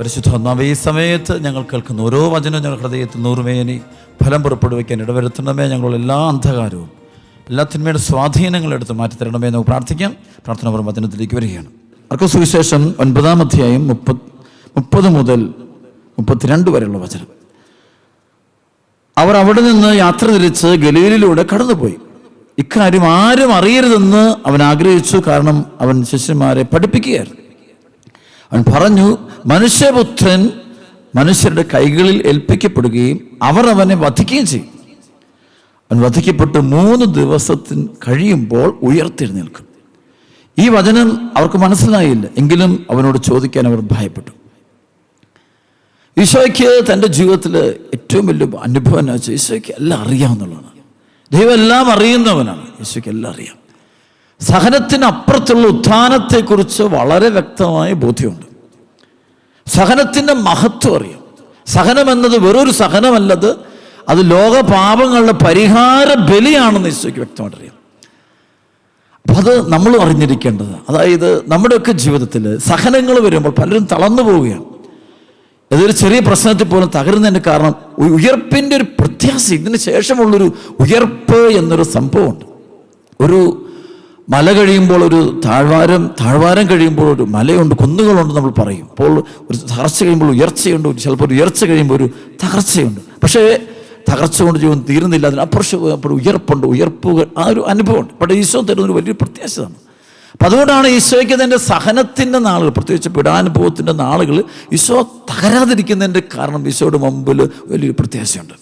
പരിശുദ്ധാത്മാവേ, ഈ സമയത്ത് ഞങ്ങൾ കേൾക്കുന്ന ഓരോ വചനവും ഞങ്ങൾ ഹൃദയത്തിൽ നൂറുമേനി ഫലം പുറപ്പെടുവിക്കാൻ ഇടവരുത്തണമേ. ഞങ്ങളുടെ എല്ലാ അന്ധകാരവും, എല്ലാ തിന്മയുടെ സ്വാധീനങ്ങളും എടുത്ത് മാറ്റിത്തരണമേ. നമുക്ക് പ്രാർത്ഥിക്കാം. പ്രാർത്ഥനാപൂർവ്വം വചനത്തിലേക്ക് വരികയാണ്. മാർക്കോസ് സുവിശേഷം 9-ാം അധ്യായം 30 മുതൽ 32 വരെയുള്ള വചനം. അവർ അവിടെ നിന്ന് യാത്ര തിരിച്ച് ഗലീലിലൂടെ കടന്നുപോയി. ഇക്കാര്യം ആരും അറിയരുതെന്ന് അവൻ ആഗ്രഹിച്ചു, കാരണം അവൻ ശിഷ്യന്മാരെ പഠിപ്പിക്കുകയായിരുന്നു. അവൻ പറഞ്ഞു, മനുഷ്യപുത്രൻ മനുഷ്യരുടെ കൈകളിൽ ഏൽപ്പിക്കപ്പെടുകയും അവർ അവനെ വധിക്കുകയും ചെയ്യും. അവൻ വധിക്കപ്പെട്ട് 3 ദിവസത്തിന് കഴിയുമ്പോൾ ഉയർത്തെഴുന്നേൽക്കും. ഈ വചനം അവർക്ക് മനസ്സിലായില്ല, എങ്കിലും അവനോട് ചോദിക്കാൻ അവർ ഭയപ്പെട്ടു. ഈശോയ്ക്ക് തൻ്റെ ജീവിതത്തിൽ ഏറ്റവും വലിയ അനുഭവം എന്ന് വെച്ചാൽ ഈശോയ്ക്ക് എല്ലാം അറിയാവുന്നതാണ്. ദൈവം എല്ലാം അറിയുന്നവനാണ്. ഈശോയ്ക്ക് എല്ലാം അറിയാം. സഹനത്തിനപ്പുറത്തുള്ള ഉത്ഥാനത്തെക്കുറിച്ച് വളരെ വ്യക്തമായ ബോധ്യമുണ്ട്. സഹനത്തിൻ്റെ മഹത്വം അറിയാം. സഹനം എന്നത് വെറൊരു സഹനമല്ലത്, അത് ലോകപാപങ്ങളുടെ പരിഹാര ബലിയാണെന്ന് ഈശോയ്ക്ക് വ്യക്തമായിട്ട് അറിയാം. അപ്പം അത് നമ്മൾ അറിഞ്ഞിരിക്കേണ്ടത്. അതായത് നമ്മുടെയൊക്കെ ജീവിതത്തിൽ സഹനങ്ങൾ വരുമ്പോൾ പലരും തളർന്നു പോവുകയാണ്. ഏതൊരു ചെറിയ പ്രശ്നത്തിൽ പോലും തകരുന്നതിൻ്റെ കാരണം ഉയർപ്പിൻ്റെ ഒരു പ്രത്യാശ, ഇതിന് ശേഷമുള്ളൊരു ഉയർപ്പ് എന്നൊരു സംഭവമുണ്ട്. ഒരു മല കഴിയുമ്പോൾ ഒരു താഴ്വാരം കഴിയുമ്പോൾ ഒരു മലയുണ്ട്, കുന്നുകളുണ്ട് നമ്മൾ പറയും. അപ്പോൾ ഒരു തകർച്ച കഴിയുമ്പോൾ ഉയർച്ചയുണ്ട്, ചിലപ്പോൾ ഒരു ഉയർച്ച കഴിയുമ്പോൾ ഒരു തകർച്ചയുണ്ട്. പക്ഷേ തകർച്ച കൊണ്ട് ജീവൻ തീരുന്നില്ല, അതിനപ്പുറം ഉയർപ്പുണ്ട്, ഉയർപ്പുകൾ, ആ ഒരു അനുഭവമുണ്ട്. പക്ഷേ ഈശോ തരുന്നൊരു വലിയൊരു പ്രത്യാശയാണ്. അപ്പം അതുകൊണ്ടാണ് ഈശോയ്ക്ക് തൻ്റെ സഹനത്തിൻ്റെ നാളുകൾ, പ്രത്യേകിച്ച് പീഡാനുഭവത്തിൻ്റെ നാളുകൾ ഈശോ തകരാതിരിക്കുന്നതിൻ്റെ കാരണം ഈശോയുടെ മുമ്പിൽ വലിയൊരു പ്രത്യാശയുണ്ട്.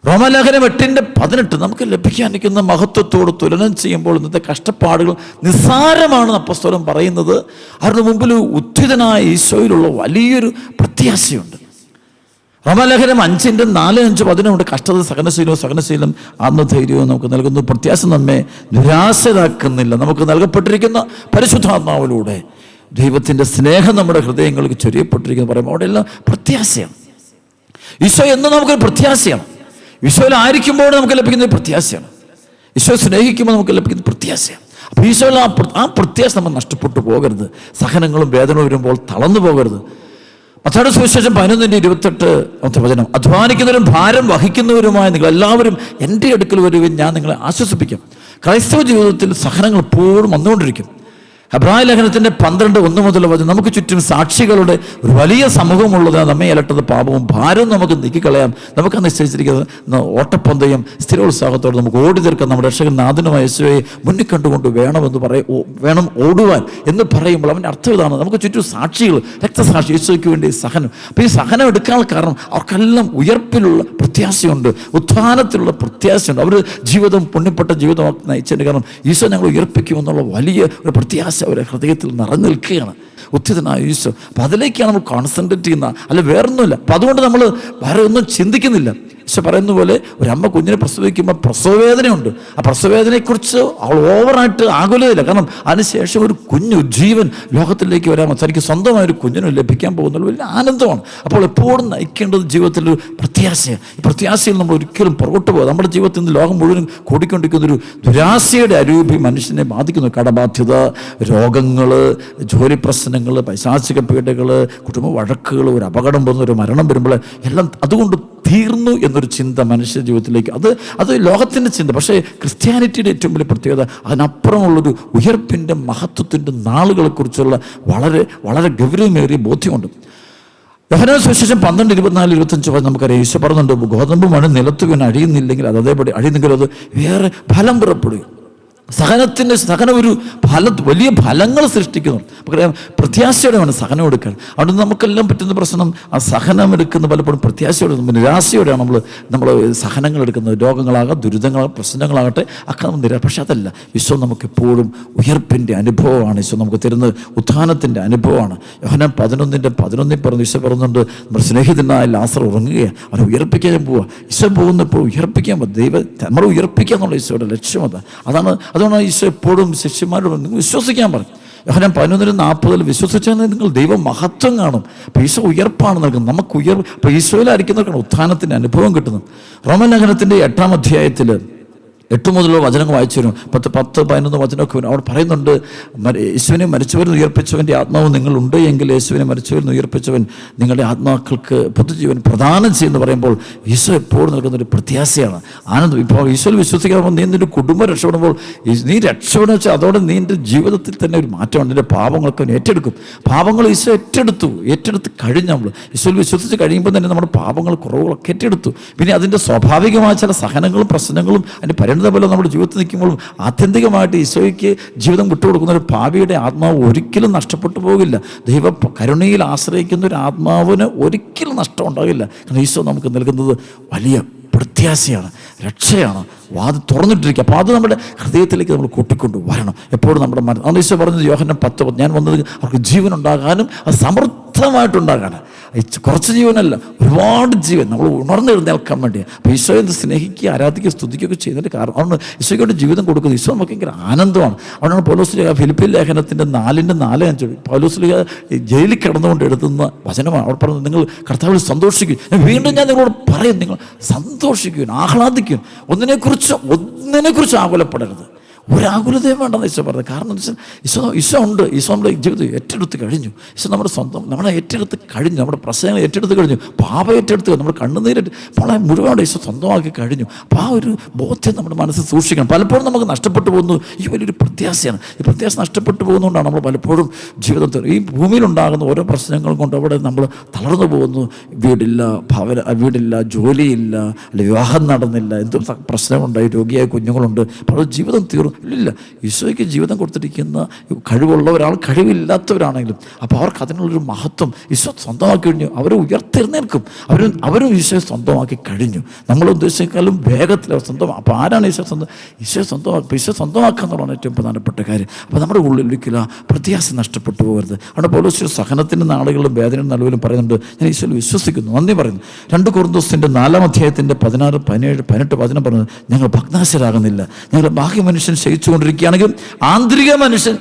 റോമാലേഖനം 8:18 നമുക്ക് ലഭിക്കാനിരിക്കുന്ന മഹത്വത്തോട് തുലനം ചെയ്യുമ്പോൾ ഇന്നത്തെ കഷ്ടപ്പാടുകൾ നിസ്സാരമാണെന്ന് അപ്പോസ്തലൻ പറയുന്നത്. അവരുടെ മുമ്പിൽ ഉത്ഥിതനായ ഈശോയിലുള്ള വലിയൊരു പ്രത്യാശയുണ്ട്. റോമാലേഖനം 5:4-5 കഷ്ടത സഹനശീലം ആത്മധൈര്യവും നമുക്ക് നൽകുന്നു. പ്രത്യാശ നമ്മെ നിരാശരാക്കുന്നില്ല. നമുക്ക് നൽകപ്പെട്ടിരിക്കുന്ന പരിശുദ്ധാത്മാവിലൂടെ ദൈവത്തിൻ്റെ സ്നേഹം നമ്മുടെ ഹൃദയങ്ങൾക്ക് ചൊരിയപ്പെട്ടിരിക്കുന്നു പറയുമ്പോൾ അവിടെ എല്ലാം പ്രത്യാശയാണ്. ഈശോ എന്ന് നമുക്കൊരു പ്രത്യാശയാണ്. ഈശോയിൽ ആയിരിക്കുമ്പോൾ നമുക്ക് ലഭിക്കുന്ന പ്രത്യാശയാണ്. ഈശോ സ്നേഹിക്കുമ്പോൾ നമുക്ക് ലഭിക്കുന്ന പ്രത്യാശയാണ്. അപ്പോൾ ഈശോയിൽ ആ പ്രത്യാശ നമ്മൾ നഷ്ടപ്പെട്ടു പോകരുത്. സഹനങ്ങളും വേദനയും വരുമ്പോൾ തളർന്നു പോകരുത്. മത്തായിയുടെ സുവിശേഷം 11:28 അധ്വാനിക്കുന്നവരും ഭാരം വഹിക്കുന്നവരുമായ നിങ്ങൾ എല്ലാവരും എൻ്റെ അടുക്കൽ വരുവിൻ, ഞാൻ നിങ്ങളെ ആശ്വസിപ്പിക്കാം. ക്രൈസ്തവ ജീവിതത്തിൽ സഹനങ്ങൾ എപ്പോഴും വന്നുകൊണ്ടിരിക്കും. എബ്രായ ലേഖനത്തിൻ്റെ 12:1 നമുക്ക് ചുറ്റും സാക്ഷികളുടെ ഒരു വലിയ സമൂഹമുള്ളത് നമ്മെ അലട്ടത് പാപവും ഭാരവും നമുക്ക് നീക്കിക്കളയാം. നമുക്ക് നിശ്ചയിച്ചിരിക്കുന്ന ഓട്ടപ്പന്തയം സ്ഥിരോത്സാഹത്തോടെ നമുക്ക് ഓടി തീർക്കാം. നമ്മുടെ രക്ഷകൻ നാഥനുമായ യേശുവെ മുന്നിൽ കണ്ടുകൊണ്ട് വേണം ഓടുവാൻ എന്ന് പറയുമ്പോൾ അവൻ്റെ അർത്ഥം ഇതാണ്. നമുക്ക് ചുറ്റും സാക്ഷികൾ, രക്തസാക്ഷി, യേശുയ്ക്ക് വേണ്ടി സഹനം. അപ്പോൾ ഈ സഹനം എടുക്കാനുള്ള കാരണം അവർക്കെല്ലാം ഉയർപ്പിലുള്ള പ്രത്യാശയുണ്ട്, ഉത്ഥാനത്തിലുള്ള പ്രത്യാശയുണ്ട്. അവർ ജീവിതം പുണ്യപ്പെട്ട ജീവിതം നയിച്ചതിൻ്റെ കാരണം ഈശോ ഞങ്ങൾ ഉയർപ്പിക്കുമെന്നുള്ള വലിയ ഒരു പ്രത്യാശ അവരുടെ ഹൃദയത്തിൽ നിറഞ്ഞു നിൽക്കുകയാണ്. ഉത്ഥിതനായ ഈശോ. അപ്പം അതിലേക്കാണ് നമ്മൾ കോൺസെൻട്രേറ്റ് ചെയ്യുന്ന, അല്ല വേറൊന്നുമില്ല. അപ്പം അതുകൊണ്ട് നമ്മൾ വേറെ ഒന്നും ചിന്തിക്കുന്നില്ല. ഈശോ പറയുന്ന പോലെ ഒരമ്മ കുഞ്ഞിനെ പ്രസവിക്കുമ്പോൾ പ്രസവവേദനയുണ്ട്. ആ പ്രസവവേദനയെക്കുറിച്ച് അവൾ ഓവറായിട്ട് ആകുലയില്ല. കാരണം അതിനുശേഷം ഒരു കുഞ്ഞു ജീവൻ ലോകത്തിലേക്ക് വരാമോ, തനിക്ക് സ്വന്തമായൊരു കുഞ്ഞിന് ലഭിക്കാൻ പോകുന്നത് വലിയ ആനന്ദമാണ്. അപ്പോൾ എപ്പോഴും നയിക്കേണ്ടത് ജീവിതത്തിലൊരു പ്രത്യാശയാണ്. ഈ പ്രത്യാശയിൽ നമ്മൾ ഒരിക്കലും പുറകോട്ട് പോകുക. നമ്മുടെ ജീവിതത്തിൽ നിന്ന് ലോകം മുഴുവൻ കൂടിക്കൊണ്ടിരിക്കുന്നൊരു ദുരാശയുടെ അരൂപി മനുഷ്യനെ ബാധിക്കുന്നു. കടബാധ്യത, രോഗങ്ങൾ, ജോലി പ്രശ്നങ്ങൾ, പൈശാചിക പീഡകൾ, കുടുംബ വഴക്കുകൾ, ഒരു അപകടം വരുന്ന ഒരു മരണം വരുമ്പോൾ എല്ലാം അതുകൊണ്ട് തീർന്നു എന്നൊരു ചിന്ത മനുഷ്യ ജീവിതത്തിലേക്ക്, അത് ലോകത്തിൻ്റെ ചിന്ത. പക്ഷേ ക്രിസ്ത്യാനിറ്റിയുടെ ഏറ്റവും വലിയ പ്രത്യേകത അതിനപ്പുറമുള്ളൊരു ഉയർപ്പിൻ്റെ മഹത്വത്തിൻ്റെ നാളുകളെക്കുറിച്ചുള്ള വളരെ വളരെ ഗൗരവമേറിയ ബോധ്യമുണ്ട്. യോഹന്നാൻ സുവിശേഷം 12:24-25 നമുക്കറിയാം. ഈശോ പറയുന്നുണ്ട്, ഗോതമ്പ് മണി നിലത്ത് വീണ് അഴിയുന്നില്ലെങ്കിൽ അത് അതേപടി അഴിയുന്നെങ്കിൽ അത് വേറെ ഫലം പുറപ്പെടും. സഹനം ഒരു വലിയ ഫലങ്ങൾ സൃഷ്ടിക്കുന്നു. നമുക്കറിയാം പ്രത്യാശയോടെ വേണം സഹനം എടുക്കാൻ. അതുകൊണ്ട് നമുക്കെല്ലാം പറ്റുന്ന പ്രശ്നം ആ സഹനം എടുക്കുന്ന പലപ്പോഴും പ്രത്യാശയോടെ, നിരാശയോടെയാണ് നമ്മൾ സഹനങ്ങൾ എടുക്കുന്നത്. രോഗങ്ങളാകാം, ദുരിതങ്ങളാകാം, പ്രശ്നങ്ങളാകട്ടെ, ഒക്കെ നമ്മൾ പക്ഷെ അതല്ല. ഈശോ നമുക്കെപ്പോഴും ഉയർപ്പിൻ്റെ അനുഭവമാണ്. ഈശോ നമുക്ക് തരുന്നത് ഉത്ഥാനത്തിൻ്റെ അനുഭവമാണ്. യോഹന്നാൻ 11:11 പറഞ്ഞു, ഈശോ പറയുന്നുണ്ട്, നമ്മുടെ സ്നേഹിതനായ ലാസർ ഉറങ്ങുകയാണ്, അവനെ ഉയർപ്പിക്കാൻ പോവുക. ഈശോ പോകുന്നപ്പോൾ ഉയർപ്പിക്കാൻ പോകും. നമ്മളെ ഉയർപ്പിക്കുക എന്നുള്ള ഈശോയുടെ ലക്ഷ്യം അതുകൊണ്ടാണ് ഈശോ എപ്പോഴും ശിഷ്യന്മാരോട് നിങ്ങൾ വിശ്വസിക്കാൻ പറയും. യോഹന്നാൻ 11:40 വിശ്വസിച്ചാൽ നിങ്ങൾ ദൈവ മഹത്വം കാണും. അപ്പോൾ ഈശോ ഉയർപ്പാണ് നൽകുന്നത്. നമുക്ക് അപ്പോൾ ഈശോയിലായിരിക്കുന്നവർക്കാണ് ഉത്ഥാനത്തിൻ്റെ അനുഭവം കിട്ടുന്നത്. റോമലേഖനത്തിൻ്റെ 8-ാം അധ്യായത്തിൽ 8 മുതലുള്ള വചനങ്ങൾ വായിച്ചു വരും. 10-11 വചനമൊക്കെ വരും. അവിടെ പറയുന്നുണ്ട്, യേശുവിനെ മരിച്ചവരിൽ ഉയർപ്പിച്ചവൻ്റെ ആത്മാവ് നിങ്ങളുണ്ട് എങ്കിൽ യേശുവിനെ മരിച്ചവരിൽ ഉയർപ്പിച്ചവൻ നിങ്ങളുടെ ആത്മാക്കൾക്ക് പുതുജീവൻ പ്രദാനം ചെയ്യുമെന്ന് പറയുമ്പോൾ ഈശോ എപ്പോഴും നൽകുന്നൊരു പ്രത്യാശയാണ്, ആനന്ദം. ഇപ്പോൾ ഈശോയിൽ വിശ്വസിക്കാറുമ്പോൾ നീ നിൻ്റെ കുടുംബം രക്ഷപ്പെടുമ്പോൾ നീ രക്ഷപ്പെടുന്ന വെച്ചാൽ അതോടെ നിൻ്റെ ജീവിതത്തിൽ തന്നെ ഒരു മാറ്റമാണ്. നിൻ്റെ പാപങ്ങളൊക്കെ അവൻ ഏറ്റെടുക്കും. പാപങ്ങൾ ഈശോ ഏറ്റെടുത്ത് കഴിഞ്ഞ് നമ്മൾ ഈശോയിൽ വിശ്വസിച്ച് കഴിയുമ്പോൾ തന്നെ നമ്മുടെ പാപങ്ങൾ കുറവുകളൊക്കെ ഏറ്റെടുത്തു. പിന്നെ അതിൻ്റെ സ്വാഭാവികമായ ചില സഹനങ്ങളും പ്രശ്നങ്ങളും അതിൻ്റെ പരിണിതഫലം നമ്മുടെ ജീവിതത്തിൽ നിൽക്കുമ്പോഴും ആത്യന്തികമായിട്ട് ഈശോയ്ക്ക് ജീവിതം വിട്ടുകൊടുക്കുന്ന ഒരു പാപിയുടെ ആത്മാവ് ഒരിക്കലും നഷ്ടപ്പെട്ടു പോകില്ല. ദൈവ കരുണയിൽ ആശ്രയിക്കുന്ന ഒരു ആത്മാവിന് ഒരിക്കലും നഷ്ടം ഉണ്ടാകില്ല. കാരണം ഈശോ നമുക്ക് നൽകുന്നത് വലിയ പ്രത്യാശയാണ്, രക്ഷയാണ്, വാത് തുറന്നിട്ടിരിക്കുക. അപ്പോൾ അത് നമ്മുടെ ഹൃദയത്തിലേക്ക് നമ്മൾ കൂട്ടിക്കൊണ്ട് വരണം എപ്പോഴും നമ്മുടെ മനസ്സ്. അതുകൊണ്ട് ഈശോ പറഞ്ഞത് യോഹന്നാൻ 10, ഞാൻ വന്നത് അവർക്ക് ജീവൻ ഉണ്ടാകാനും അത് സമർത്ഥമായിട്ടുണ്ടാകാനും. കുറച്ച് ജീവനല്ല, ഒരുപാട് ജീവൻ നമ്മൾ ഉണർന്നെഴുന്നേൽക്കാൻ വേണ്ടിയാണ്. അപ്പോൾ ഈശോയെ എന്ത് സ്നേഹിക്കുക, ആരാധിക്കുക, സ്തുതിക്കുകയൊക്കെ ചെയ്യുന്നതിൻ്റെ കാരണം അതുകൊണ്ട് ഈശോയ്ക്ക് ജീവിതം കൊടുക്കുന്നത് ഈശോ നമുക്ക് ഭയങ്കര ആനന്ദമാണ്. അതുകൊണ്ടാണ് പൗലോസ് ഫിലിപ്പിയ ലേഖനത്തിൻ്റെ 4:4-5 പൗലോസ് ജയിലിൽ കിടന്നുകൊണ്ട് എഴുതുന്ന വചനമാണ്. അവിടെ പറഞ്ഞത്, നിങ്ങൾ കർത്താവിൽ സന്തോഷിക്കും. വീണ്ടും ഞാൻ നിങ്ങളോട് പറയും, നിങ്ങൾ സന്തോഷിക്കും, ആഹ്ലാദിക്കും, ഒന്നിനെക്കുറിച്ച് ആകുലപ്പെടരുത്. ഒരാകുലതയും വേണ്ടെന്ന് ഈശോ പറഞ്ഞത്. കാരണം എന്താ വെച്ചാൽ ഈശോ ഉണ്ട്. ഈശോ നമ്മുടെ ജീവിതം ഏറ്റെടുത്ത് കഴിഞ്ഞു. ഈശോ നമ്മുടെ സ്വന്തം നമ്മളെ ഏറ്റെടുത്ത് കഴിഞ്ഞു. നമ്മുടെ പ്രശ്നങ്ങൾ ഏറ്റെടുത്ത് കഴിഞ്ഞു. പാപം ഏറ്റെടുത്ത് നമ്മുടെ കണ്ണുനീര് നമ്മളെ മുഴുവൻ ഈശോ സ്വന്തമാക്കി കഴിഞ്ഞു. അപ്പോൾ ആ ഒരു ബോധ്യം നമ്മുടെ മനസ്സിൽ സൂക്ഷിക്കണം. പലപ്പോഴും നമുക്ക് നഷ്ടപ്പെട്ടു പോകുന്നു ഈ വലിയൊരു പ്രത്യാശയാണ്. ഈ പ്രത്യാശ നഷ്ടപ്പെട്ടു പോകുന്നതുകൊണ്ടാണ് നമ്മൾ പലപ്പോഴും ജീവിതത്തിൽ ഈ ഭൂമിയിലുണ്ടാകുന്ന ഓരോ പ്രശ്നങ്ങൾ കൊണ്ട് അവിടെ നമ്മൾ തളർന്നു പോകുന്നു. വീടില്ല, ജോലിയില്ല, അല്ലെ വിവാഹം നടന്നില്ല, എന്ത് പ്രശ്നമുണ്ടായി, രോഗിയായ കുഞ്ഞുങ്ങളുണ്ട്. അപ്പോൾ ജീവിതം തീർന്നു ഇല്ല. ഈശോയ്ക്ക് ജീവിതം കൊടുത്തിരിക്കുന്ന കഴിവുള്ള ഒരാൾ കഴിവില്ലാത്തവരാണെങ്കിലും അപ്പോൾ അവർക്ക് അതിനുള്ളൊരു മഹത്വം ഈശോ സ്വന്തമാക്കി കഴിഞ്ഞു. അവരെ ഉയർത്തെഴുന്നേൽക്കും. അവരും ഈശോയെ സ്വന്തമാക്കി കഴിഞ്ഞു. നമ്മൾ ഉദ്ദേശിക്കാലും വേഗത്തിൽ അവർ സ്വന്തമാക്കും. അപ്പോൾ ആരാണ് ഈശോ സ്വന്തമാക്കുക? ഈശോ സ്വന്തമാക്കുക എന്നുള്ളതാണ് ഏറ്റവും പ്രധാനപ്പെട്ട കാര്യം. അപ്പോൾ നമ്മുടെ ഉള്ളിൽ ഒരിക്കലും പ്രത്യാശ നഷ്ടപ്പെട്ടു പോകരുത്. അവിടെ പൗലോസ് സഹനത്തിൻ്റെ നാളുകളിലും വേദനയും നടുവിലും പറയുന്നുണ്ട്, ഞാൻ ഈശോയിൽ വിശ്വസിക്കുന്നു, നന്ദി പറയുന്നു. 2 കൊരിന്തോസിൻ്റെ 4-ന്റെ 16, 17, 18 വചനം പറയുന്നത്, ഞങ്ങൾ ഭഗ്നാശരാകുന്നില്ല. ഞങ്ങൾ ബാഹ്യ മനുഷ്യൻ ക്ഷയിച്ചുകൊണ്ടിരിക്കുകയാണെങ്കിൽ ആന്തരിക മനുഷ്യൻ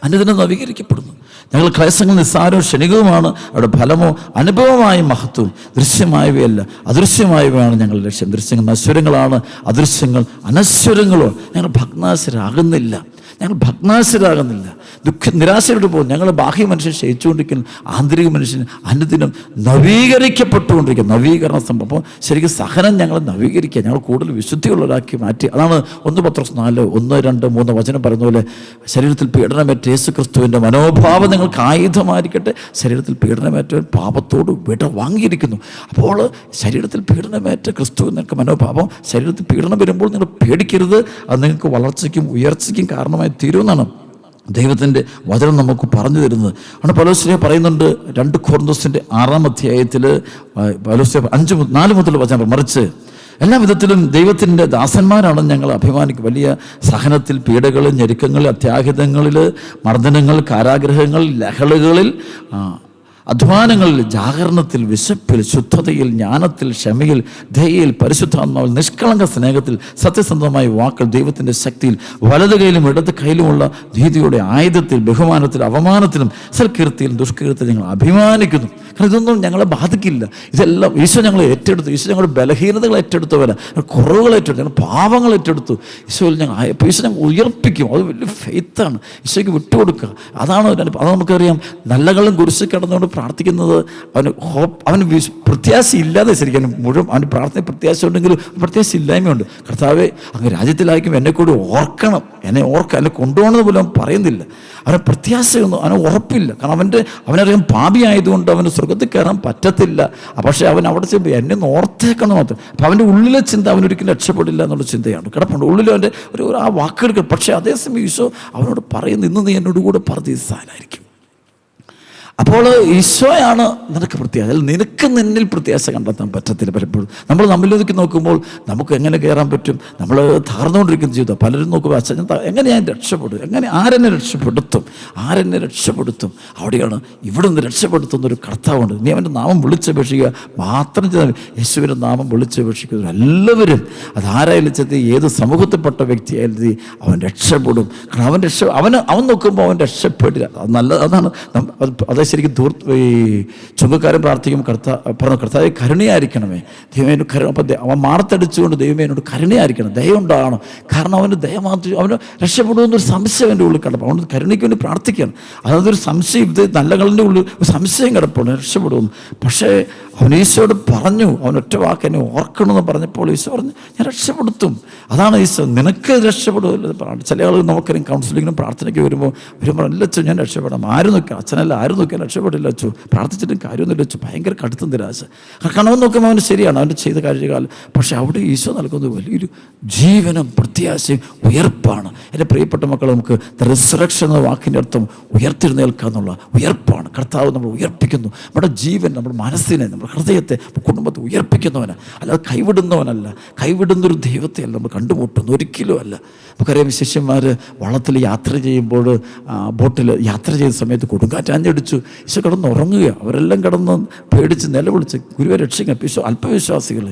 അനുദിനം നവീകരിക്കപ്പെടുന്നു. ഞങ്ങൾ ക്ലേശങ്ങൾ നിസ്സാരവും ക്ഷണികവുമാണ്. അവിടെ ഫലമോ അനുഭവമായ മഹത്വവും ദൃശ്യമായവയല്ല അദൃശ്യമായവയാണ് ഞങ്ങളുടെ ലക്ഷ്യം. ദൃശ്യങ്ങൾ നശ്വരങ്ങളാണ്, അദൃശ്യങ്ങൾ അനശ്വരങ്ങളോ. ഞങ്ങൾ ഭഗ്നാശരാകുന്നില്ല. നിരാശയോട് പോകും. ഞങ്ങൾ ബാഹ്യ മനുഷ്യൻ ക്ഷയിച്ചുകൊണ്ടിരിക്കുന്നു, ആന്തരിക മനുഷ്യൻ അനുദിനം നവീകരിക്കപ്പെട്ടുകൊണ്ടിരിക്കുക. നവീകരണ സംഭവം. അപ്പോൾ ശരിക്കും സഹനം ഞങ്ങളെ നവീകരിക്കുക, ഞങ്ങൾ കൂടുതൽ വിശുദ്ധിയുള്ളവരാക്കി മാറ്റി. അതാണ് 1 പത്രോസ് 4, 1, 2, 3 വചനം പറയുന്ന പോലെ, ശരീരത്തിൽ പീഡനമേറ്റ യേശുക്രിസ്തുവിൻ്റെ മനോഭാവം നിങ്ങൾക്ക് ആയുധമായിരിക്കട്ടെ. ശരീരത്തിൽ പീഡനമേറ്റവൻ പാപത്തോട് വിട വാങ്ങിയിരിക്കുന്നു. അപ്പോൾ ശരീരത്തിൽ പീഡനമേറ്റ ക്രിസ്തു നിങ്ങൾക്ക് മനോഭാവം, ശരീരത്തിൽ പീഡനം വരുമ്പോൾ നിങ്ങൾ പേടിക്കരുത്. അത് നിങ്ങൾക്ക് വളർച്ചയ്ക്കും ഉയർച്ചയ്ക്കും കാരണമായി തീരുമെന്നാണ് ദൈവത്തിൻ്റെ വചനം നമുക്ക് പറഞ്ഞു തരുന്നത്. ആണ് പൗലോസ് പറയുന്നുണ്ട് 2 കൊരിന്തോസിൻ്റെ 6-ാം അധ്യായത്തിൽ പൗലോസ് 4 മുതൽ വചനം, മറിച്ച് എല്ലാ വിധത്തിലും ദൈവത്തിൻ്റെ ദാസന്മാരാണ് ഞങ്ങൾ അഭിമാനിക്കും. വലിയ സഹനത്തിൽ, പീഡകളിൽ, ഞെരുക്കങ്ങളിൽ, അത്യാഹിതങ്ങളിൽ, മർദ്ദനങ്ങൾ, കാരാഗ്രഹങ്ങളിൽ, ലഹളകളിൽ, അധ്വാനങ്ങളിൽ, ജാഗരണത്തിൽ, വിശപ്പിൽ, ശുദ്ധതയിൽ, ജ്ഞാനത്തിൽ, ക്ഷമയിൽ, ദയയിൽ, പരിശുദ്ധാത്മാവിൽ, നിഷ്കളങ്ക സ്നേഹത്തിൽ, സത്യസന്ധമായ വാക്കുകൾ, ദൈവത്തിൻ്റെ ശക്തിയിൽ, വലത് കൈയിലും ഇടത് കൈയിലുമുള്ള നീതിയുടെ ആയുധത്തിൽ, ബഹുമാനത്തിലും അവമാനത്തിലും, സൽകീർത്തിയിലും ദുഷ്കീർത്തിയിലും ഞങ്ങൾ അഭിമാനിക്കുന്നു. കാരണം ഇതൊന്നും ഞങ്ങളെ ബാധിക്കില്ല. ഇതെല്ലാം ഈശോ ഞങ്ങൾ ഏറ്റെടുത്തു. ഈശോ ഞങ്ങളുടെ ബലഹീനതകൾ ഏറ്റെടുത്തവരാ, കുറവുകൾ ഏറ്റെടുത്തു, ഞങ്ങൾ പാവങ്ങൾ ഏറ്റെടുത്തു. ഈശോയിൽ അപ്പോൾ ഈശോ ഞങ്ങൾ ഉയർപ്പിക്കും. അത് വലിയ ഫെയ്ത്താണ്. ഈശോയ്ക്ക് വിട്ടുകൊടുക്കുക. അത് നമുക്കറിയാം. നല്ലകളും കുരിശിൽ കിടന്നുകൊണ്ട് പ്രാർത്ഥിക്കുന്നത് അവന് പ്രത്യാശ ഇല്ലാതെ, ശരിക്കും മുഴുവൻ അവന് പ്രാർത്ഥന പ്രത്യാശ ഉണ്ടെങ്കിലും പ്രത്യാശ ഇല്ലായ്മയുണ്ട്. കർത്താവേ, അങ്ങ് രാജ്യത്തിലായിരിക്കും എന്നെ കൂടി ഓർക്കണം, എന്നെ കൊണ്ടുപോകണമെന്ന് പോലും അവൻ പറയുന്നില്ല. അവന് പ്രത്യാശയൊന്നും, അവന് ഉറപ്പില്ല. കാരണം അവനറിയാം പാപിയായതുകൊണ്ട് അവന് സ്വർഗത്തിൽ കയറാൻ പറ്റത്തില്ല. പക്ഷേ അവൻ അവിടെ ചെല്ലുമ്പോൾ എന്നെ ഓർത്തേക്കണം മാത്രം. അപ്പം അവൻ്റെ ഉള്ളിലെ ചിന്ത അവനൊരിക്കലും രക്ഷപ്പെടില്ല എന്നുള്ള ചിന്തയാണ് കിടപ്പുണ്ട്. ഉള്ളിൽ അവൻ്റെ ആ വാക്കെടുക്കുക. പക്ഷേ അതേസമയം ഈശോ അവനോട് പറയുന്നു, ഇന്ന് നീ എന്നോട് കൂടെ പർദീസായിലായിരിക്കും. അപ്പോൾ ഈശോയാണ് നിനക്ക് പ്രത്യാശ. അതിൽ നിനക്ക് നിന്നിൽ പ്രത്യാശ കണ്ടെത്താൻ പറ്റത്തില്ല. പലപ്പോഴും നമ്മൾ നമ്മളിലേക്ക് നോക്കുമ്പോൾ നമുക്ക് എങ്ങനെ കയറാൻ പറ്റും? നമ്മൾ തകർന്നുകൊണ്ടിരിക്കുന്ന ജീവിതം. പലരും നോക്കുമ്പോൾ അച്ഛൻ എങ്ങനെ ഞാൻ രക്ഷപ്പെടും, ആരെന്നെ രക്ഷപ്പെടുത്തും. അവിടെയാണ് ഇവിടെ നിന്ന് രക്ഷപ്പെടുത്തുന്നൊരു കർത്താവുണ്ട്. നീ അവൻ്റെ നാമം വിളിച്ചപേക്ഷിക്കുക മാത്രം ചെയ്താൽ. യേശുവിൻ്റെ നാമം വിളിച്ചപേക്ഷിക്കുന്ന എല്ലാവരും, അതാരായാലും ചെത്തി ഏത് സമൂഹത്തിൽപ്പെട്ട വ്യക്തിയായാലും അവൻ രക്ഷപ്പെടും. കാരണം അവൻ നോക്കുമ്പോൾ അവൻ രക്ഷപ്പെടില്ല. അത് നല്ലത്. അതാണ് അതേ ശരിക്കും ഈ ചുങ്കക്കാരൻ പ്രാർത്ഥിക്കും, കർത്താവെ കരുണയായിരിക്കണമേ, ദൈവമേ അപ്പം അവൻ മാറത്തടിച്ചുകൊണ്ട് ദൈവമേ എന്നോട് കരുണയായിരിക്കണം, ദയ ഉണ്ടാകണം. കാരണം അവന് ദയ മാത്രം അവന് രക്ഷപ്പെടുമെന്നൊരു സംശയം എൻ്റെ ഉള്ളിൽ കിടപ്പം. അവൻ കരുണയ്ക്ക് വേണ്ടി പ്രാർത്ഥിക്കണം. അതൊരു സംശയം, ഇത് നല്ലകളുടെ ഉള്ളിൽ ഒരു സംശയം കിടപ്പുണ്ട് രക്ഷപ്പെടുമെന്ന്. പക്ഷേ അവൻ ഈശോയോട് പറഞ്ഞു, അവൻ ഒറ്റ വാക്ക് എന്നെ ഓർക്കണമെന്ന് പറഞ്ഞപ്പോൾ ഈശോ പറഞ്ഞു ഞാൻ രക്ഷപ്പെടുത്തും. അതാണ് ഈശോ, നിനക്ക് രക്ഷപ്പെടുമല്ലോ പറഞ്ഞു. ചില ആളുകൾ നമുക്കറിയാം കൗൺസിലിങ്ങിനും പ്രാർത്ഥനയ്ക്ക് വരുമ്പോൾ അല്ല അച്ഛൻ ഞാൻ രക്ഷപ്പെടാം, ആരും നോക്കുക അച്ഛനല്ല, ആരും നോക്കിയാൽ രക്ഷപ്പെടില്ല അച്ഛോ, പ്രാർത്ഥിച്ചിട്ടും കാര്യമൊന്നുമില്ല അച്ഛോ, ഭയങ്കര കടുത്ത നിരാശ. കണവൻ നോക്കുമ്പോൾ അവന് ശരിയാണ്, അവൻ്റെ ചെയ്ത കാര്യകാലം. പക്ഷെ അവിടെ ഈശോ നൽകുന്നത് വലിയൊരു ജീവനും പ്രത്യാശയും ഉയർപ്പാണ്. എൻ്റെ പ്രിയപ്പെട്ട മക്കൾ, നമുക്ക് റിസറക്ഷൻ എന്ന വാക്കിൻ്റെ അർത്ഥം ഉയർത്തെഴുന്നേൽക്കുക എന്നുള്ള ഉയർപ്പാണ്. കർത്താവ് നമ്മൾ ഉയർപ്പിക്കുന്നു. നമ്മുടെ ജീവൻ, നമ്മുടെ മനസ്സിനെ, നമ്മുടെ ഹൃദയത്തെ, കുടുംബത്തെ ഉയർപ്പിക്കുന്നവനാണ്, അല്ലാതെ കൈവിടുന്നവനല്ല. കൈവിടുന്നൊരു ദൈവത്തെയല്ല നമ്മൾ കണ്ടുമുട്ടുന്നു, ഒരിക്കലും അല്ല. നമുക്കറിയാം ശിഷ്യന്മാർ വള്ളത്തിൽ യാത്ര ചെയ്യുമ്പോൾ, ബോട്ടിൽ യാത്ര ചെയ്ത സമയത്ത് കൊടുങ്കാറ്റ് ആഞ്ഞടിച്ചു. ഈശോ കിടന്നുറങ്ങുക. അവരെല്ലാം കിടന്ന് പേടിച്ച് നിലവിളിച്ച് ഗുരുവെ രക്ഷിക്കാൻ. അല്പവിശ്വാസികൾ,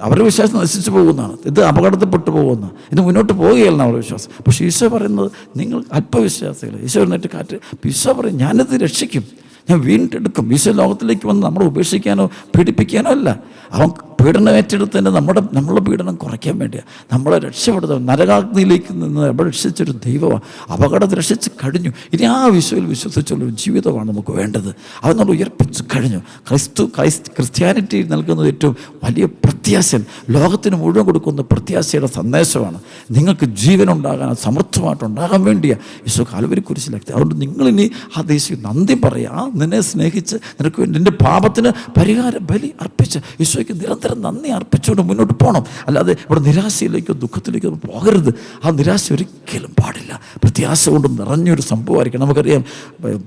അവരുടെ വിശ്വാസം നശിച്ചു പോകുന്നതാണ്, ഇത് അപകടത്തിൽപ്പെട്ടു പോകുന്ന, ഇത് മുന്നോട്ട് പോവുകയല്ല അവരുടെ വിശ്വാസം. പക്ഷേ ഈശോ പറയുന്നത് നിങ്ങൾ അല്പവിശ്വാസികൾ. ഈശോ എന്നിട്ട് കാറ്റ് ഈശോ പറയും ഞാനിത് രക്ഷിക്കും, ഞാൻ വീണ്ടെടുക്കും. ഈശോ ലോകത്തിലേക്ക് വന്ന് നമ്മളെ ഉപേക്ഷിക്കാനോ പീഡിപ്പിക്കാനോ അല്ല. അവൻ പീഡനം ഏറ്റെടുത്ത് തന്നെ നമ്മളെ പീഡനം കുറയ്ക്കാൻ വേണ്ടിയാണ്, നമ്മളെ രക്ഷപ്പെടുത്തുക. നരകാഗ്നിയിലേക്ക് നിന്ന് രക്ഷിച്ചൊരു ദൈവമാണ്, അപകടത്തെ രക്ഷിച്ച് കഴിഞ്ഞു. ഇനി ആ ഈശോയിൽ വിശ്വസിച്ചുള്ളൊരു ജീവിതമാണ് നമുക്ക് വേണ്ടത്. അവൻ നമ്മൾ ഉയർപ്പിച്ച് കഴിഞ്ഞു. ക്രിസ്ത്യാനിറ്റി നൽകുന്നത് ഏറ്റവും വലിയ പ്രത്യാശ, ലോകത്തിന് മുഴുവൻ കൊടുക്കുന്ന പ്രത്യാശയുടെ സന്ദേശമാണ്. നിങ്ങൾക്ക് ജീവനുണ്ടാകാൻ, സമൃദ്ധമായിട്ടുണ്ടാകാൻ വേണ്ടിയാണ് ഈശോ കാൽവരി കുരിശിലെത്തി. അതുകൊണ്ട് നിങ്ങളിനി ആ ദേശീയ നന്ദി പറയുക. നിന്നെ സ്നേഹിച്ച് നിനക്ക് വേണ്ടി നിൻ്റെ പാപത്തിന് പരിഹാര ബലി അർപ്പിച്ച് ഈശോയ്ക്ക് നിരന്തരം നന്ദി അർപ്പിച്ചുകൊണ്ട് മുന്നോട്ട് പോകണം. അല്ലാതെ ഇവിടെ നിരാശയിലേക്കോ ദുഃഖത്തിലേക്കോ പോകരുത്. ആ നിരാശ ഒരിക്കലും പാടില്ല. പ്രത്യാശ കൊണ്ട് നിറഞ്ഞൊരു സംഭവമായിരിക്കണം. നമുക്കറിയാം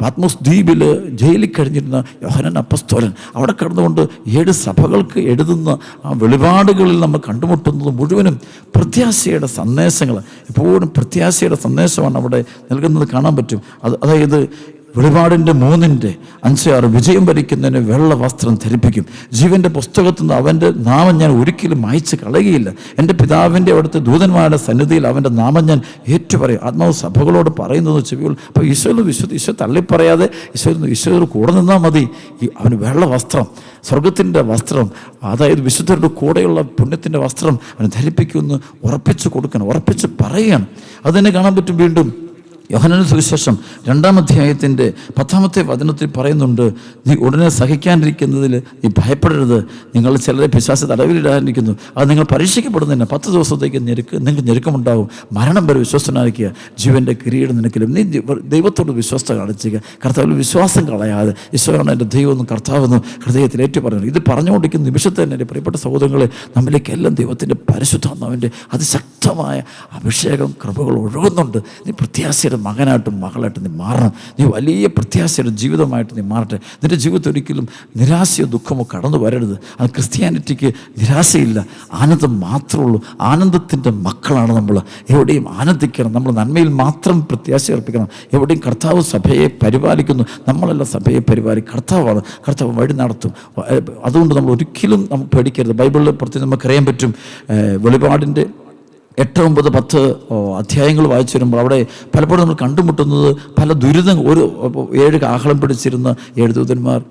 പാത്മോസ് ദ്വീപിൽ ജയിലിൽ കഴിഞ്ഞിരുന്ന യോഹന്നാൻ അപ്പസ്തോലൻ അവിടെ കിടന്നുകൊണ്ട് 7 സഭകൾക്ക് എഴുതുന്ന ആ വെളിപാടുകളിൽ നമ്മൾ കണ്ടുമുട്ടുന്നത് മുഴുവനും പ്രത്യാശയുടെ സന്ദേശങ്ങൾ, എപ്പോഴും പ്രത്യാശയുടെ സന്ദേശമാണ് അവിടെ നൽകുന്നത് കാണാൻ പറ്റും. അതായത് വെളിപാടിൻ്റെ 3:5-6 വിജയം ഭരിക്കുന്നതിന് വെള്ള വസ്ത്രം ധരിപ്പിക്കും, ജീവൻ്റെ പുസ്തകത്തിൽ നിന്ന് അവൻ്റെ നാമം ഞാൻ ഒരിക്കലും മായ്ച്ച് കളയുകയില്ല, എൻ്റെ പിതാവിൻ്റെ അവിടുത്തെ ദൂതന്മാരുടെ സന്നിധിയിൽ അവൻ്റെ നാമം ഞാൻ ഏറ്റുപറയും. ആത്മാവ് സഭകളോട് പറയുന്നത് ചെവികൾ. അപ്പോൾ ഈശോ തള്ളിപ്പറയാതെ ഈശോയോട് കൂടെ നിന്നാൽ മതി. അവന് വെള്ള വസ്ത്രം, സ്വർഗത്തിൻ്റെ വസ്ത്രം, അതായത് വിശുദ്ധരുടെ കൂടെയുള്ള പുണ്യത്തിൻ്റെ വസ്ത്രം അവന് ധരിപ്പിക്കുമെന്ന് ഉറപ്പിച്ച് കൊടുക്കണം, ഉറപ്പിച്ച് പറയുകയാണ്. അത് തന്നെ കാണാൻ പറ്റും. വീണ്ടും യോഹന്നാൻ സുവിശേഷം 2-ാം അധ്യായത്തിൻ്റെ 10-ാമത്തെ വചനത്തിൽ പറയുന്നുണ്ട്, നീ ഉടനെ സഹിക്കാണ്ടിരിക്കുന്നതിൽ നീ ഭയപ്പെടരുത്. നിങ്ങൾ ചിലരെ പിശാച് തടവിലിടാനിരിക്കുന്നു, അത് നിങ്ങൾ പരീക്ഷിക്കപ്പെടുന്നതിന് 10 ദിവസത്തേക്ക് നിങ്ങൾക്ക് ഞെരുക്കമുണ്ടാകും. മരണം വരെ വിശ്വസ്തനായിരിക്കുക, ജീവൻ്റെ കിരീടം നിനക്കിലും. നീ ദൈവത്തോട് വിശ്വസ്ത കാണിക്കുക, കർത്താവിൽ വിശ്വാസം കളയാതെ ഈശോയാണ് എൻ്റെ ദൈവമെന്നും കർത്താവെന്നും ഹൃദയത്തിൽ ഏറ്റു പറയുന്നത്. ഇത് പറഞ്ഞുകൊണ്ടിരിക്കുന്ന നിമിഷത്തെ തന്നെ എൻ്റെ പ്രിയപ്പെട്ട സഹോദരങ്ങളെ, നമ്മളിലേക്കെല്ലാം ദൈവത്തിൻ്റെ പരിശുദ്ധാത്മാവിൻ്റെ അതിശക്തമായ അഭിഷേകം, കൃപകൾ ഒഴുകുന്നുണ്ട്. നീ പ്രത്യാശയുടെ മകനായിട്ടും മകളായിട്ടും നീ മാറണം. നീ വലിയ പ്രത്യാശയുടെ ജീവിതമായിട്ട് നീ മാറട്ടെ. നിൻ്റെ ജീവിതത്തിൽ ഒരിക്കലും നിരാശയോ ദുഃഖമോ കടന്നു വരരുത്. അത് ക്രിസ്ത്യാനിറ്റിക്ക് നിരാശയില്ല, ആനന്ദം മാത്രമേ ഉള്ളൂ. ആനന്ദത്തിൻ്റെ മക്കളാണ് നമ്മൾ. എവിടെയും ആനന്ദിക്കണം, നമ്മൾ നന്മയിൽ മാത്രം പ്രത്യാശ അർപ്പിക്കണം. എവിടെയും കർത്താവ് സഭയെ പരിപാലിക്കുന്നു, നമ്മളെല്ലാം സഭയെ പരിപാലിക്കും. കർത്താവാണ്, കർത്താവ് വഴി നടത്തും. അതുകൊണ്ട് നമ്മൾ ഒരിക്കലും നമ്മൾ പേടിക്കരുത്. ബൈബിളിൽ പ്രത്യേകം നമുക്കറിയാൻ പറ്റും, വെളിപാടിൻ്റെ 8, 9, 10 അധ്യായങ്ങൾ വായിച്ചു വരുമ്പോൾ അവിടെ പലപ്പോഴും നമ്മൾ കണ്ടുമുട്ടുന്നത് പല ദുരിതങ്ങൾ. 7 കാഹളം പിടിച്ചിരുന്ന 7 ദൂതന്മാർ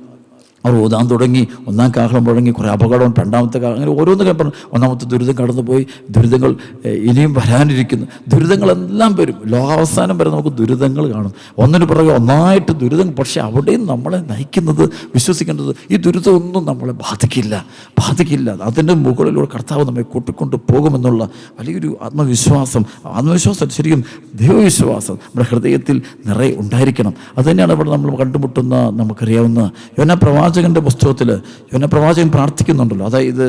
അവർ ഓതാൻ തുടങ്ങി. 1-ാം കാഹളം മുഴങ്ങി, കുറേ അപകടം, 2-ാമത്തെ കാഹളം, അങ്ങനെ ഓരോന്ന് പറഞ്ഞു. 1-ാമത്തെ ദുരിതം കടന്നുപോയി, ദുരിതങ്ങൾ ഇനിയും വരാനിരിക്കുന്നു. ദുരിതങ്ങളെല്ലാം വരും, ലോകാവസാനം വരെ നമുക്ക് ദുരിതങ്ങൾ കാണും, ഒന്നിനു പുറകെ ഒന്നായിട്ട് ദുരിതം. പക്ഷേ അവിടെയും നമ്മളെ നയിക്കുന്നത്, വിശ്വസിക്കേണ്ടത്, ഈ ദുരിതമൊന്നും നമ്മളെ ബാധിക്കില്ല. അതിൻ്റെ മുകളിലൂടെ കർത്താവ് നമ്മെ കൂട്ടിക്കൊണ്ട് പോകുമെന്നുള്ള വലിയൊരു ആത്മവിശ്വാസം ശരിക്കും ദൈവവിശ്വാസം നമ്മുടെ ഹൃദയത്തിൽ നിറയെ ഉണ്ടായിരിക്കണം. അതുതന്നെയാണ് ഇവിടെ നമ്മൾ കണ്ടുമുട്ടുന്ന, നമുക്കറിയാവുന്ന യോനാ പ്രവാചകൻ്റെ പുസ്തകത്തിൽ യോനാ പ്രവാചകൻ പ്രാർത്ഥിക്കുന്നുണ്ടല്ലോ. അതായത്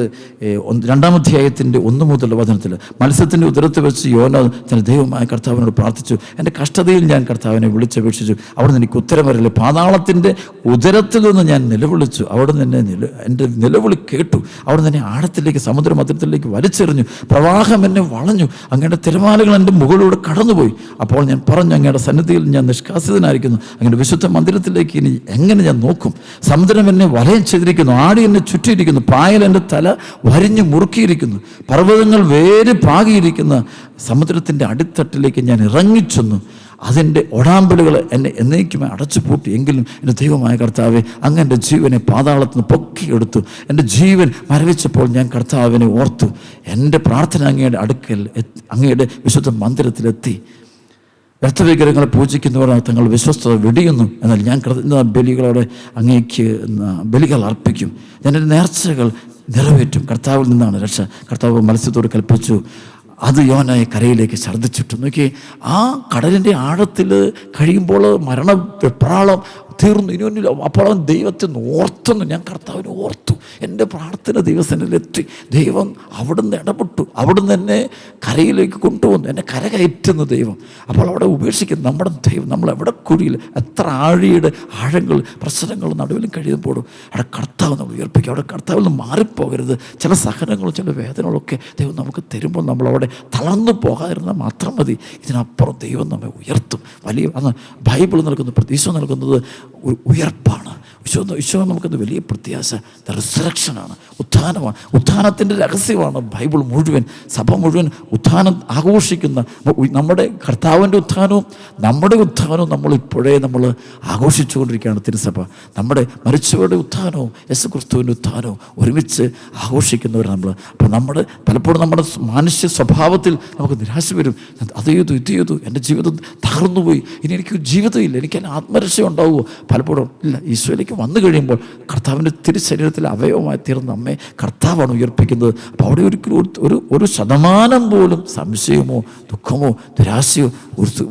2-ാം അധ്യായത്തിൻ്റെ 1 മുതൽ വചനത്തിൽ, മത്സ്യത്തിൻ്റെ ഉദരത്തിൽ വെച്ച് യോന തൻ്റെ ദൈവമായ കർത്താവിനോട് പ്രാർത്ഥിച്ചു, എൻ്റെ കഷ്ടതയിൽ ഞാൻ കർത്താവിനെ വിളിച്ചപേക്ഷിച്ചു, അവിടെ നിന്ന് എനിക്ക് ഉത്തരം വരില്ല. പാതാളത്തിൻ്റെ ഉദരത്തിൽ നിന്ന് ഞാൻ നിലവിളിച്ചു, അവിടെ നിന്ന് എൻ്റെ നിലവിളി കേട്ടു. അവിടെ നിന്ന് ആഴത്തിലേക്ക്, സമുദ്രമധ്യത്തിലേക്ക് വലിച്ചെറിഞ്ഞു. പ്രവാഹം എന്നെ വളഞ്ഞു, അങ്ങയുടെ തിരമാലകൾ എൻ്റെ മുകളിലൂടെ കടന്നുപോയി. അപ്പോൾ ഞാൻ പറഞ്ഞു, അങ്ങയുടെ സന്നിധിയിൽ ഞാൻ നിഷ്കാസിതനായിരിക്കുന്നു, അങ്ങയുടെ വിശുദ്ധ മന്ദിരത്തിലേക്ക് ഇനി എങ്ങനെ ഞാൻ നോക്കും? സമുദ്രം എന്നെ വലയം ചെയ്തിരിക്കുന്നു, ആടി എന്നെ ചുറ്റിയിരിക്കുന്നു, പായൽ എൻ്റെ തല വരിഞ്ഞ് മുറുക്കിയിരിക്കുന്നു, പർവ്വതങ്ങൾ വേര് പാകിയിരിക്കുന്ന സമുദ്രത്തിൻ്റെ അടിത്തട്ടിലേക്ക് ഞാൻ ഇറങ്ങിച്ചെന്നു, അതിൻ്റെ ഒടാമ്പലുകൾ എന്നെ എന്നേക്കുമായി അടച്ചു പൂട്ടി. എങ്കിലും എൻ്റെ ദൈവമായ കർത്താവെ, അങ്ങ് എൻ്റെ ജീവനെ പാതാളത്തിൽ നിന്ന് പൊക്കിയെടുത്തു. എൻ്റെ ജീവൻ മരവിച്ചപ്പോൾ ഞാൻ കർത്താവിനെ ഓർത്തു. എൻ്റെ പ്രാർത്ഥന അങ്ങയുടെ അടുക്കൽ, അങ്ങയുടെ വിശുദ്ധ മന്ദിരത്തിലെത്തി. വ്യർത്ഥവിഗ്രഹങ്ങളെ പൂജിക്കുന്നവർ തങ്ങൾ വിശ്വസ്തത വെടിയുന്നു. എന്നാൽ ഞാൻ ബലികളോടെ അങ്ങേക്ക് ബലികൾ അർപ്പിക്കും. ഞാൻ എൻ്റെ നേർച്ചകൾ നിറവേറ്റും. കർത്താവിൽ നിന്നാണ് രക്ഷ. കർത്താവ് മത്സ്യത്തോട് കൽപ്പിച്ചു, അത് യോനായി കരയിലേക്ക് ഛർദ്ദിച്ചിട്ടു. നോക്കി, ആ കടലിൻ്റെ ആഴത്തിൽ കഴിയുമ്പോൾ മരണ വെപ്രാളം തീർന്നു. ഇനി അപ്പോൾ അവൻ ദൈവത്തെ ഓർത്തുന്നു. ഞാൻ കർത്താവിനെ ഓർത്തു. എൻ്റെ പ്രാർത്ഥന ദൈവസന്നിധിയിലെത്തി. ദൈവം അവിടുന്ന് ഇടപെട്ടു. അവിടുന്ന് എന്നെ കരയിലേക്ക് കൊണ്ടുവന്നു. എന്നെ കരകയറ്റുന്നു ദൈവം. അപ്പോൾ അവിടെ ഉപേക്ഷിക്കുന്നു നമ്മുടെ ദൈവം. നമ്മൾ എവിടെ കുഴിയിൽ എത്ര ആഴിയുടെ ആഴങ്ങൾ പ്രശ്നങ്ങൾ നടുവിലും കഴിയുമ്പോഴും അവിടെ കർത്താവ് നമ്മൾ ഉയർപ്പിക്കുക. അവിടെ കർത്താവിൽ നിന്ന് മാറിപ്പോകരുത്. ചില സഹനങ്ങളും ചില വേദനകളൊക്കെ ദൈവം നമുക്ക് തരുമ്പോൾ നമ്മളവിടെ തളർന്നു പോകാതിരുന്നാൽ മാത്രം മതി. ഇതിനപ്പുറം ദൈവം നമ്മെ ഉയർത്തും. വലിയ അന്ന് ബൈബിൾ നൽകുന്ന പ്രതീക്ഷ നൽകുന്നത് ഉയർപ്പാണ്. ഈശോ നമുക്കത് വലിയ പ്രത്യാശ, റിസറക്ഷനാണ്, ഉത്ഥാനമാണ്. ഉത്ഥാനത്തിൻ്റെ രഹസ്യമാണ് ബൈബിൾ മുഴുവൻ, സഭ മുഴുവൻ ഉത്ഥാനം ആഘോഷിക്കുന്ന. നമ്മുടെ കർത്താവിൻ്റെ ഉത്ഥാനവും നമ്മുടെ ഉത്ഥാനവും നമ്മളിപ്പോഴേ നമ്മൾ ആഘോഷിച്ചുകൊണ്ടിരിക്കുകയാണ് തിരുസഭ. നമ്മുടെ മരിച്ചവരുടെ ഉത്ഥാനവും യേശു ക്രിസ്തുവിൻ്റെ ഉത്ഥാനവും ഒരുമിച്ച് ആഘോഷിക്കുന്നവർ നമ്മൾ. അപ്പോൾ നമ്മുടെ പലപ്പോഴും നമ്മുടെ മനുഷ്യ സ്വഭാവത്തിൽ നമുക്ക് നിരാശ വരും. അത് ചെയ്തു, ഇത് ചെയ്തു, എൻ്റെ ജീവിതം തകർന്നുപോയി, ഇനി എനിക്ക് ജീവിതമില്ല, എനിക്ക് എൻ്റെ ആത്മരക്ഷ ഉണ്ടാവുമോ? പലപ്പോഴും ഇല്ല. ഈശോയിലേക്ക് വന്നു കഴിയുമ്പോൾ കർത്താവിൻ്റെ തിരുശരീരത്തിൽ അവയവമായി തീർന്ന നമ്മെ കർത്താവാണ് ഉയർപ്പിക്കുന്നത്. അപ്പോൾ അവിടെ ഒരിക്കലും ഒരു ശതമാനം പോലും സംശയമോ ദുഃഖമോ നിരാശയോ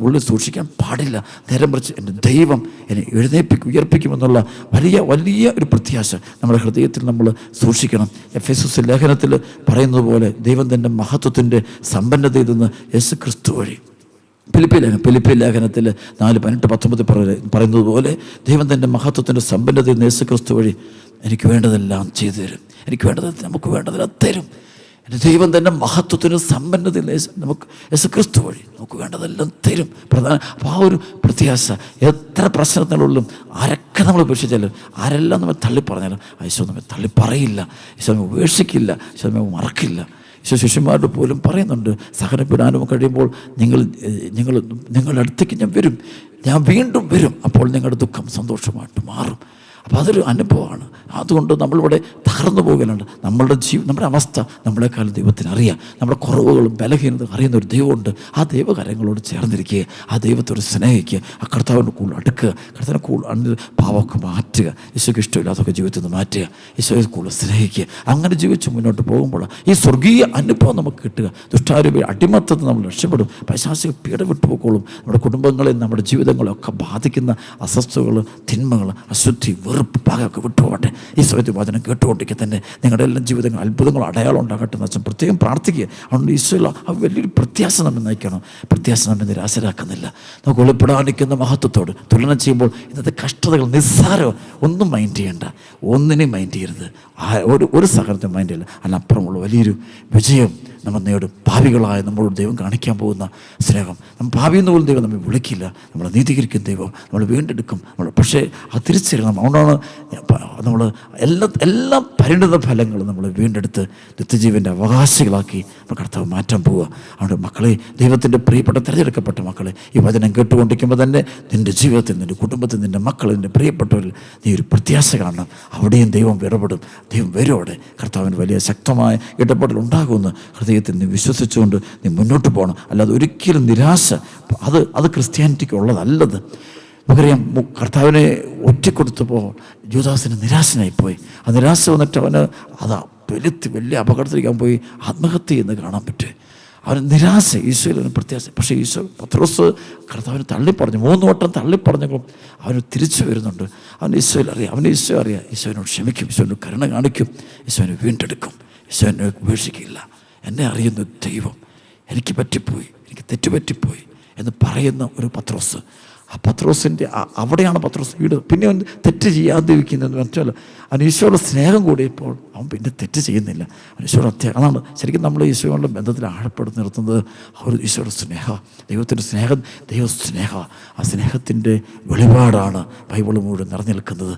ഉള്ളിൽ സൂക്ഷിക്കാൻ പാടില്ല. നേരം മറിച്ച് എൻ്റെ ദൈവം എന്നെ ഉയർപ്പിക്കുമെന്നുള്ള വലിയ വലിയ ഒരു പ്രത്യാശ നമ്മുടെ ഹൃദയത്തിൽ നമ്മൾ സൂക്ഷിക്കണം. എഫെസൂസ് ലേഖനത്തിൽ പറയുന്നത് പോലെ ദൈവം തൻ്റെ മഹത്വത്തിൻ്റെ സമ്പന്നതയിൽ നിന്ന് യേശു ക്രിസ്തു വഴി, ഫിലിപ്പി ലേഖനത്തിൽ 4:18-19 പറയുന്നത് പോലെ ദൈവം തൻ്റെ മഹത്വത്തിൻ്റെ സമ്പന്നതയിൽ യേശു ക്രിസ്തു വഴി എനിക്ക് വേണ്ടതെല്ലാം ചെയ്തു തരും. എനിക്ക് വേണ്ടത് നമുക്ക് വേണ്ടതെല്ലാം തരും. എൻ്റെ ദൈവം തൻ്റെ മഹത്വത്തിൻ്റെ സമ്പന്നതയിൽ നമുക്ക് യേശു ക്രിസ്തു വഴി നമുക്ക് വേണ്ടതെല്ലാം തരും. അപ്പോൾ ആ ഒരു പ്രത്യാശ എത്ര പ്രശ്നത്തിനുള്ളിലും ആരൊക്കെ നമ്മൾ ഉപേക്ഷിച്ചാലും ആരെല്ലാം നമ്മൾ തള്ളിപ്പറഞ്ഞാലും ഈശോ നമ്മെ തള്ളിപ്പറയില്ല. ഈശോ നമ്മെ ഉപേക്ഷിക്കില്ല. ഈശോ നമ്മെ മറക്കില്ല. ഈശോ ശിഷ്യന്മാരോട് പോലും പറയുന്നുണ്ട്, സഹനപ്പെടാനും കഴിയുമ്പോൾ നിങ്ങളുടെ അടുത്തേക്ക് ഞാൻ വരും, ഞാൻ വീണ്ടും വരും, അപ്പോൾ നിങ്ങളുടെ ദുഃഖം സന്തോഷമായിട്ട് മാറും. അപ്പോൾ അതൊരു അനുഭവമാണ്. അതുകൊണ്ട് നമ്മളിവിടെ തകർന്നു പോകലുണ്ട്. നമ്മുടെ അവസ്ഥ നമ്മളെക്കാളും ദൈവത്തിന് അറിയാം. നമ്മുടെ കുറവുകളും ബലഹീനതയും അറിയുന്ന ഒരു ദൈവമുണ്ട്. ആ ദൈവകരങ്ങളോട് ചേർന്നിരിക്കുക, ആ ദൈവത്തോട് സ്നേഹിക്കുക, ആ കർത്താവിൻ്റെ കൂടുതൽ അടുക്കുക, കർത്താവിനെ കൂടുതൽ പാവമൊക്കെ മാറ്റുക, ഈശോയ്ക്ക് ഇഷ്ടമില്ലാത്തൊക്കെ ജീവിതത്തിൽ നിന്ന് മാറ്റുക, ഈശോയെ കൂടുതൽ സ്നേഹിക്കുക. അങ്ങനെ ജീവിച്ച് മുന്നോട്ട് പോകുമ്പോൾ ഈ സ്വർഗീയ അനുഭവം നമുക്ക് കിട്ടുക. ദുഷ്ടാരൂപ അടിമത്തത്തിൽ നമ്മൾ രക്ഷപ്പെടും. പൈശാചിക പീഡ വിട്ടുപോക്കോളും. നമ്മുടെ കുടുംബങ്ങളെയും നമ്മുടെ ജീവിതങ്ങളെയൊക്കെ ബാധിക്കുന്ന അസ്വസ്ഥതകൾ, തിന്മകൾ, അശുദ്ധി, വെറുപ്പ്, പാകമൊക്കെ വിട്ടുപോകട്ടെ. ഈ സ്വയത്തെ വചനം കേട്ടുകൊണ്ടിരിക്കുക തന്നെ നിങ്ങളുടെ എല്ലാം ജീവിതങ്ങൾ അത്ഭുതങ്ങൾ അടയാളം ഉണ്ടാകട്ടെ എന്ന് വെച്ചാൽ പ്രത്യേകം പ്രാർത്ഥിക്കുക. അതുകൊണ്ട് ഈശോയുള്ള ആ വലിയൊരു പ്രത്യാശ നമ്മെ നയിക്കണം. പ്രത്യാശ നമ്മെ നിരാശരാക്കുന്നില്ല. നമുക്ക് വെളിപ്പെടാനിരിക്കുന്ന മഹത്വത്തോട് തുലനം ചെയ്യുമ്പോൾ ഇന്നത്തെ കഷ്ടതകൾ നിസ്സാരം, ഒന്നും മൈൻഡ് ചെയ്യണ്ട, ഒന്നിനെയും മൈൻഡ് ചെയ്യരുത്. ഒരു സഹനത്തെ മൈൻഡ് ചെയ്യില്ല. അതിനപ്പുറമുള്ള വലിയൊരു വിജയം നമ്മൾ നേടും. ഭാവികളായ നമ്മളോട് ദൈവം കാണിക്കാൻ പോകുന്ന സ്നേഹം, നമ്മൾ ഭാവിയെന്ന് പോലും ദൈവം നമ്മെ വിളിക്കില്ല. നമ്മളെ നീതീകരിക്കും ദൈവം, നമ്മൾ വീണ്ടെടുക്കും. പക്ഷേ അത് തിരിച്ചറിയണം. അതുകൊണ്ടാണ് നമ്മൾ എല്ലാ പരിണിത ഫലങ്ങളും നമ്മൾ വീണ്ടെടുത്ത് നിത്യജീവൻ്റെ അവകാശികളാക്കി നമ്മൾ കർത്താവ് മാറ്റാൻ പോവുക. അതുകൊണ്ട് മക്കളെ, ദൈവത്തിൻ്റെ പ്രിയപ്പെട്ട തിരഞ്ഞെടുക്കപ്പെട്ട മക്കളെ, ഈ വചനം കേട്ടുകൊണ്ടിരിക്കുമ്പോൾ തന്നെ നിൻ്റെ ജീവിതത്തിൽ, നിൻ്റെ കുടുംബത്തിൽ, നിൻ്റെ മക്കൾ, നിൻ്റെ പ്രിയപ്പെട്ടവരിൽ നീ ഒരു പ്രത്യാശ കാണണം. അവിടെയും ദൈവം ഇടപെടും. ദൈവം വരും. അവിടെ കർത്താവിന് വലിയ ശക്തമായ ഇടപെടൽ ഉണ്ടാകുമെന്ന് ഹൃദയത്തിൽ നീ വിശ്വസിച്ചുകൊണ്ട് നീ മുന്നോട്ട് പോകണം. അല്ലാതെ ഒരിക്കലും നിരാശ, അത് ക്രിസ്ത്യാനിറ്റിക്ക് ഉള്ളതല്ലത്. നമുക്കറിയാം, കർത്താവിനെ ഒറ്റക്കൊടുത്തപ്പോൾ യൂദാസിന് നിരാശനായിപ്പോയി. ആ നിരാശ വന്നിട്ട് അവന് വലിയ അപകടത്തിലേക്ക് പോയി ആത്മഹത്യ ചെയ്യുന്നത് കാണാൻ പറ്റും. അവന് നിരാശ, ഈശോയിലവന് പ്രത്യാശ. പക്ഷേ പത്രോസ് കർത്താവിനെ തള്ളിപ്പറഞ്ഞു, 3 വട്ടം തള്ളിപ്പറഞ്ഞെങ്കിലും അവന് തിരിച്ചു വരുന്നുണ്ട്. അവന് ഈശോയിൽ അറിയാം, ഈശോ അറിയാം. ഈശോനോട് ക്ഷമിക്കും, ഈശോനോട് കരുണ കാണിക്കും, ഈശോനെ വീണ്ടെടുക്കും, ഈശോനെ ഉപേക്ഷിക്കില്ല. എന്നെ അറിയുന്ന ദൈവം, എനിക്ക് പറ്റിപ്പോയി, എനിക്ക് തെറ്റുപറ്റിപ്പോയി എന്ന് പറയുന്ന ഒരു പത്രോസ്. ആ പത്രോസിൻ്റെ അവിടെയാണ് പത്രോസ് വീട്. പിന്നെ അവൻ തെറ്റ് ചെയ്യാതെ ഇരിക്കുന്നതെന്ന് വെച്ചാൽ അവൻ ഈശോയുടെ സ്നേഹം കൂടിയപ്പോൾ അവൻ പിന്നെ തെറ്റ് ചെയ്യുന്നില്ല. അവൻ ഈശോയുടെ അതാണ് ശരിക്കും നമ്മൾ ഈശോയുടെ ബന്ധത്തിൽ ആഴപ്പെടുത്തി നിർത്തുന്നത്. ആ ഒരു ഈശോയുടെ സ്നേഹം, ദൈവത്തിൻ്റെ സ്നേഹം, ദൈവസ്നേഹം, ആ സ്നേഹത്തിൻ്റെ വെളിപാടാണ് ബൈബിൾ മുഴുവൻ നിറഞ്ഞു നിൽക്കുന്നത്.